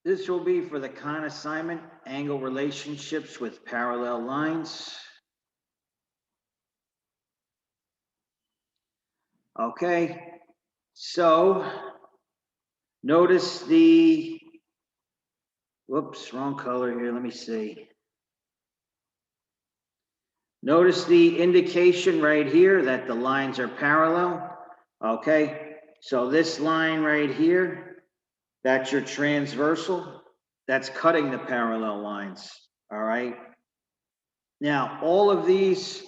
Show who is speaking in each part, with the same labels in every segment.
Speaker 1: This will be for the con assignment, angle relationships with parallel lines. Okay, so notice the, whoops, wrong color here, let me see. Notice the indication right here that the lines are parallel. Okay, so this line right here, that's your transversal. That's cutting the parallel lines, all right? Now, all of these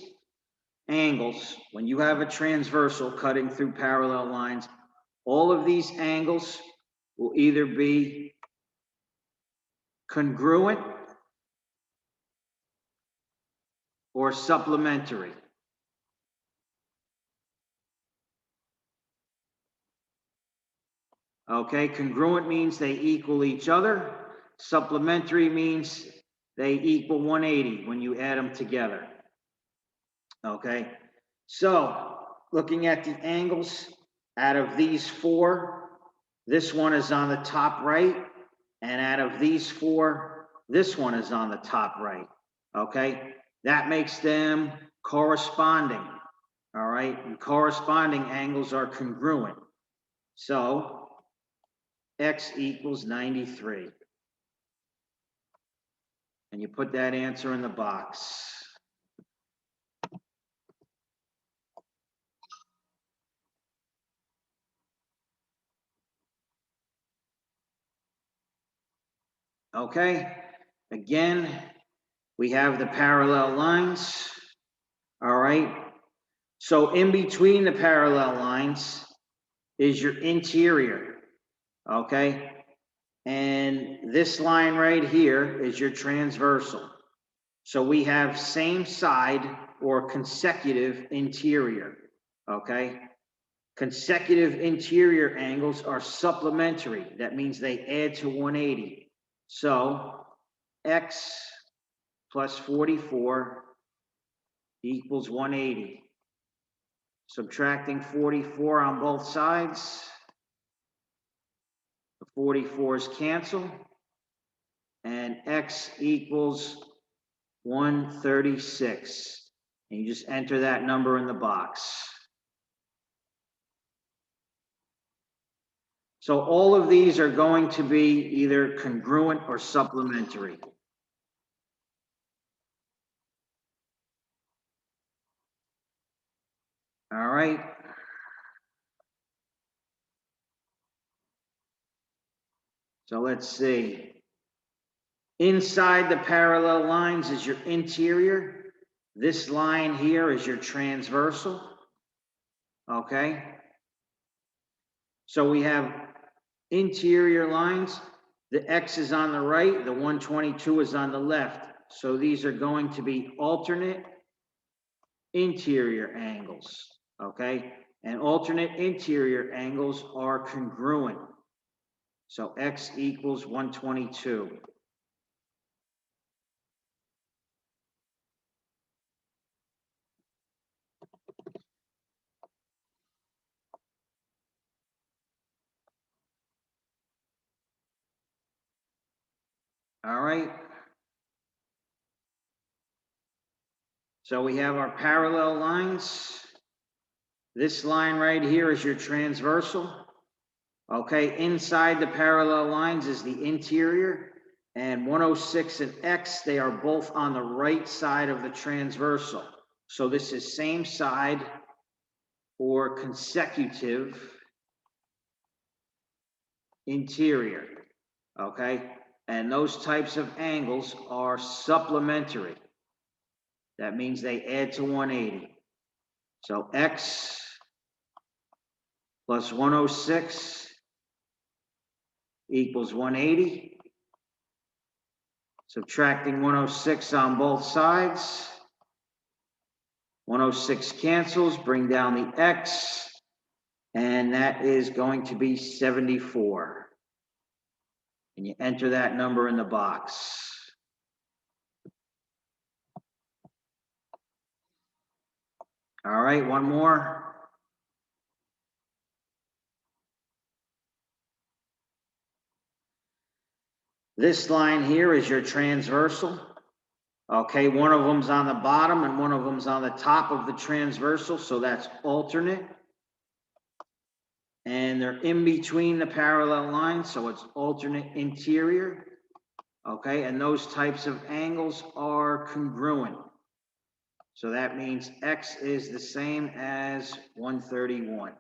Speaker 1: angles, when you have a transversal cutting through parallel lines, all of these angles will either be congruent or supplementary. Okay, congruent means they equal each other. Supplementary means they equal 180 when you add them together. Okay, so looking at the angles, out of these four, this one is on the top right, and out of these four, this one is on the top right. Okay, that makes them corresponding. All right, and corresponding angles are congruent. So x equals 93. And you put that answer in the box. Okay, again, we have the parallel lines. All right, so in between the parallel lines is your interior. Okay, and this line right here is your transversal. So we have same side or consecutive interior. Okay, consecutive interior angles are supplementary. That means they add to 180. So x plus 44 equals 180. Subtracting 44 on both sides, the 44s cancel, and x equals 136. And you just enter that number in the box. So all of these are going to be either congruent or supplementary. All right. So let's see. Inside the parallel lines is your interior. This line here is your transversal. Okay. So we have interior lines. The X is on the right, the 122 is on the left. So these are going to be alternate interior angles. Okay. And alternate interior angles are congruent. So X equals 122. All right. So we have our parallel lines. This line right here is your transversal. Okay, inside the parallel lines is the interior, and 106 and X, they are both on the right side of the transversal. So this is same side or consecutive interior. Okay, and those types of angles are supplementary. That means they add to 180. So X plus 106 equals 180. Subtracting 106 on both sides. 106 cancels, bring down the X, and that is going to be 74. And you enter that number in the box. All right, one more. This line here is your transversal. Okay, one of them's on the bottom and one of them's on the top of the transversal, so that's alternate. And they're in between the parallel lines, so it's alternate interior. Okay, and those types of angles are congruent. So that means X is the same as 131.